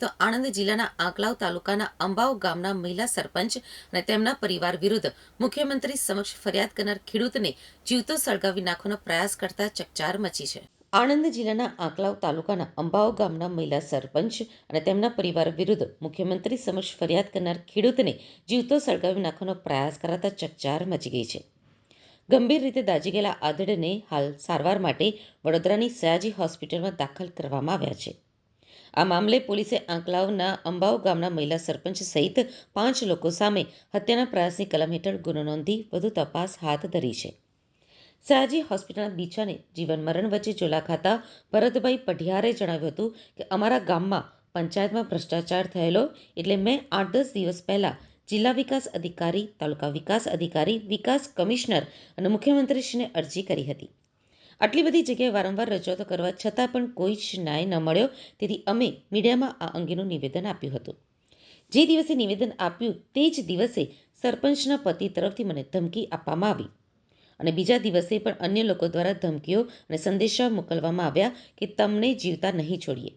તો આણંદ જિલ્લાના આંકલાવ તાલુકાના અંબાવ ગામના મહિલા સરપંચ અને તેમના પરિવાર વિરુદ્ધ મુખ્યમંત્રી સમક્ષ ફરિયાદ કરનાર ખેડૂતને જીવતો સળગાવી નાખવાનો પ્રયાસ કરતા ચકચાર મચી છે. આણંદ જિલ્લાના આંકલાવ તાલુકાના અંબાવ ગામના મહિલા સરપંચ અને તેમના પરિવાર વિરુદ્ધ મુખ્યમંત્રી સમક્ષ ફરિયાદ કરનાર ખેડૂતને જીવતો સળગાવી નાખવાનો પ્રયાસ કરાતા ચકચાર મચી ગઈ છે. ગંભીર રીતે દાઝી ગયેલા આધેડને હાલ સારવાર માટે વડોદરાની સયાજી હોસ્પિટલમાં દાખલ કરવામાં આવ્યા છે. આ મામલે પોલીસે આંકલાવના અંબાવ ગામના મહિલા સરપંચ સહિત 5 લોકો સામે હત્યાના પ્રયાસની કલમ હેઠળ ગુનો નોંધી વધુ તપાસ હાથ ધરી છે. સયાજી હોસ્પિટલના બીછાને જીવન મરણ વચ્ચે ઝોલા ખાતા ભરતભાઈ પઢિયારે જણાવ્યું હતું કે અમારા ગામમાં પંચાયતમાં ભ્રષ્ટાચાર થયેલો એટલે મેં 8-10 દિવસ પહેલા જિલ્લા વિકાસ અધિકારી, તાલુકા વિકાસ અધિકારી, વિકાસ કમિશનર અને મુખ્યમંત્રીશ્રીને અરજી કરી હતી. આટલી બધી જગ્યાએ વારંવાર રજૂઆતો કરવા છતાં પણ કોઈ જ ન્યાય ન મળ્યો. તેથી અમે મીડિયામાં આ અંગેનું નિવેદન આપ્યું હતું. જે દિવસે નિવેદન આપ્યું તે જ દિવસે સરપંચના પતિ તરફથી મને ધમકી આપવામાં આવી અને બીજા દિવસે પણ અન્ય લોકો દ્વારા ધમકીઓ અને સંદેશા મોકલવામાં આવ્યા કે તમને જીવતા નહીં છોડીએ.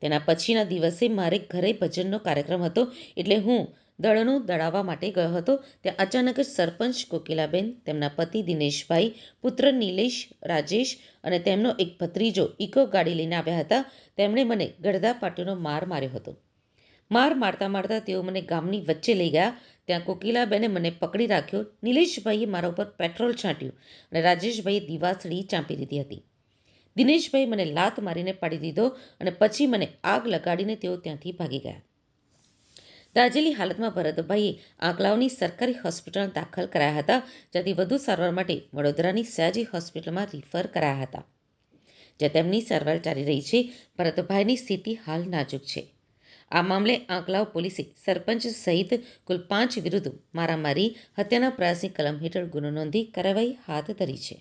તેના પછીના દિવસે મારે ઘરે ભજનનો કાર્યક્રમ હતો એટલે હું દળનું દળાવવા માટે ગયો હતો. ત્યાં અચાનક જ સરપંચ કોકિલાબેન, તેમના પતિ દિનેશભાઈ, પુત્ર નિલેશ, રાજેશ અને તેમનો એક ભત્રીજો ઇકો ગાડી લઈને આવ્યા હતા. તેમણે મને ગડદાપાટીનો માર માર્યો હતો. માર મારતા તેઓ મને ગામની વચ્ચે લઈ ગયા. ત્યાં કોકિલાબેને મને પકડી રાખ્યો. નિલેશભાઈએ મારા ઉપર પેટ્રોલ છાંટ્યું અને રાજેશભાઈએ દીવાસળી ચાંપી દીધી હતી. દિનેશભાઈ મને લાત મારીને પાડી દીધો અને પછી મને આગ લગાડીને તેઓ ત્યાંથી ભાગી ગયા. દાઝેલી હાલતમાં ભરતભાઈએ આંકલાવની સરકારી હોસ્પિટલમાં દાખલ કરાયા હતા, જ્યાંથી વધુ સારવાર માટે વડોદરાની સયાજી હોસ્પિટલમાં રિફર કરાયા હતા, જ્યાં તેમની સારવાર ચાલી રહી છે. ભરતભાઈની સ્થિતિ હાલ નાજુક છે. આ મામલે આંકલાવ પોલીસે સરપંચ સહિત કુલ 5 વિરુદ્ધ મારામારી, હત્યાના પ્રયાસની કલમ હેઠળ ગુનો નોંધી કાર્યવાહી હાથ ધરી છે.